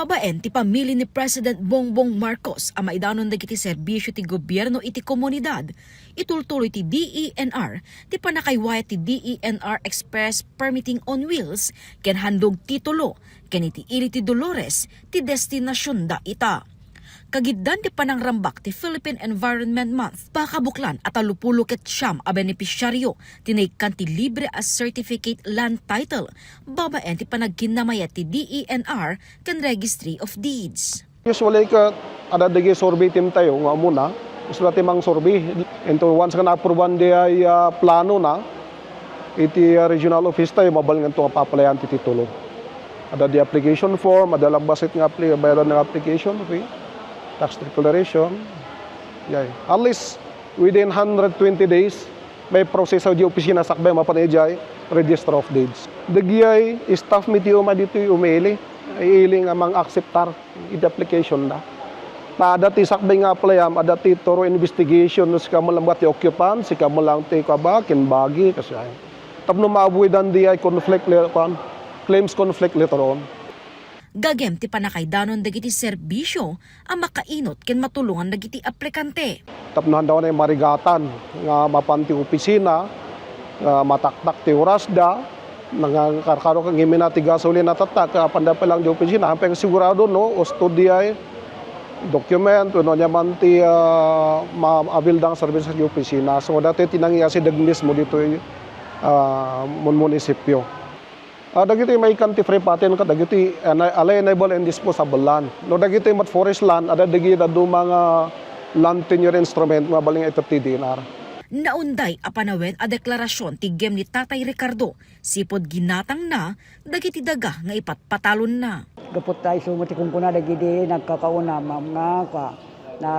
Babaen ti pamili ni President Bongbong Marcos ang maidanon dagiti serbisyo ti gobyerno iti komunidad. Itultuloy ti DENR ti panakaywayat ti DENR Express Permitting on Wheels ken handog titulo ken iti ili ti Dolores ti destinasyon da ita. Kagiddan ti panangrambak ti Philippine Environment Month, pakabuklan at alupulo ket siyam a benepisyaryo tinaykan ti libre as certificate land title, babaen ti panagkinamayat ti DENR ken Registry of Deeds. Usually ada digi survey team tayo nga muna, isla timang survey. And once ka na-approvean di ay plano na, iti regional office tayo mabal nga ito papalayan ti titulo. Ada di application form, ada lambasit nga bayaran ng application fee. Tax declaration. Yeah. At least within 120 days, may process sa di opisina sakbay mapanejay register of deeds. Dagiyay staff mitio ma dito umili, iiling amang acceptar iti application na. Na dati sakbay nga playam, adati toro investigation no sika mo lang ti occupant, sika mo lang ti kaba ken bagi kasi ay. Tapno ma-avoidan di ay conflict claims conflict later on. Gagem ti panakaydanon dagiti serbisyo ang makainot ken matulungan dagiti aplikante. Tapnohan daw na yung marigatan nga mapanti opisina, mataktak ti oras da, nangakarkaro kang himina ti gasolina tatak, panda pa lang di opisina, hampeng sigurado no, o studyay, document, no niya man ti maabildang service sa opisina. So dati tinangya si Dagnis mo dito munisipyo. Dagiti may kanti free patent ka dagiti alienable and disposable land. No dagiti mat forest land ada dagiti do mga land tenure instrument nga baling ito ti DENR. Naunday a panawen a deklarasyon ti gem ni Tatay Ricardo sipod ginatang na dagiti daga nga ipatpatalon na. Gapot tayo sumati kung kuna dagiti nagkakauna mga ka na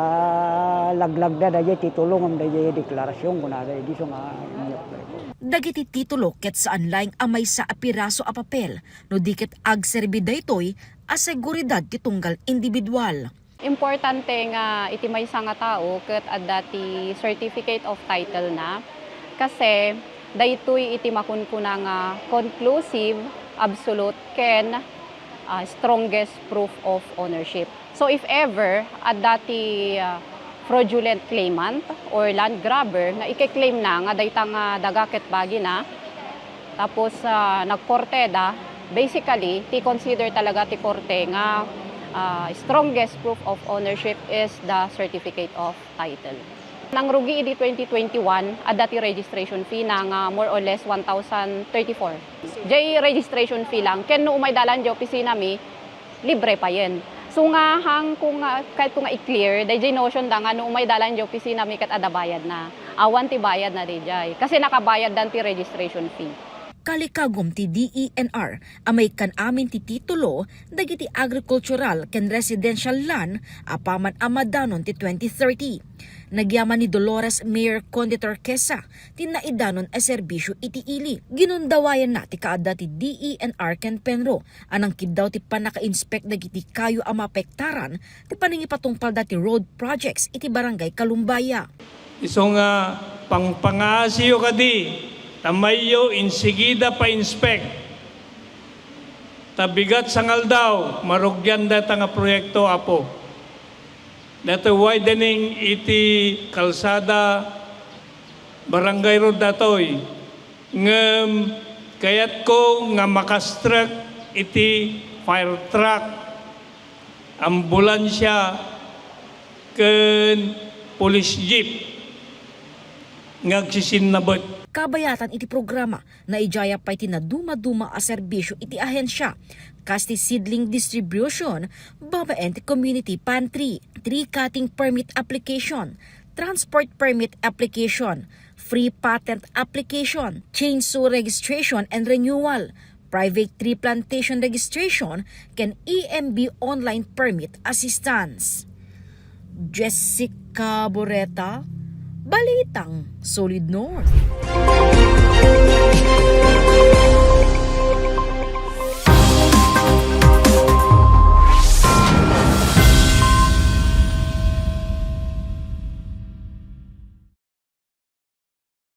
laglag na dagiti titulong am dagiti deklarasyon kuna dagiti so nga dagiti titulo ket saan laing amay sa apiraso a papel no diket agserbi daytoy a seguridad ti tunggal individual. Importante nga iti maysa nga tao ket adda ti certificate of title na kasi daytoy iti makunkuna nga conclusive, absolute ken strongest proof of ownership. So if ever adda ti fraudulent claimant or land grabber nga i-claim na nga daytang dagaket bagi na tapos nagkorte da, basically ti consider talaga ti korte nga strongest proof of ownership is the certificate of title. Nang rugi idi 2021 adda ti registration fee na nga more or less 1,034. Jay registration fee lang ken no umay dalan di opisina mi libre pa yen. So nga hang kung kahit kung i-clear, dayjay notion da nga no umay dalan di opisina mi ket ada bayad na. Awan ti bayad na dayjay kasi nakabayad dan ti registration fee. Kalikagom ti DENR amay kan amin ti titulo dagiti agricultural ken residential land apaman amadanon ti 2030. Nagyaman ni Dolores Mayor Conditor Quesa ti naidanon a serbisyo iti ili. Ginundawayan na ti kaadda ti DENR ken Penro anang kiddaw ti panaka-inspect dagiti kayo a mapektaran ti paningipatungpal dati road projects iti barangay Kalumbaya. Iso nga pangpangasiyo kadi tamayo insigida pa inspect. Tabigat sangal daw marugyan data nga proyekto apo. Dato widening iti kalsada barangay road datoy ngem kayat ko nga makastruck iti fire truck, ambulansya ken police jeep ngagsisinabot. Kabayatan iti programa na ijaya pa iti naduma-duma a serbisyo iti ahensya. Kasti seedling distribution, babaen ti community pantry, tree cutting permit application, transport permit application, free patent application, chainsaw registration and renewal, private tree plantation registration, ken EMB online permit assistance. Jessica Boreta, Balitang Solid North.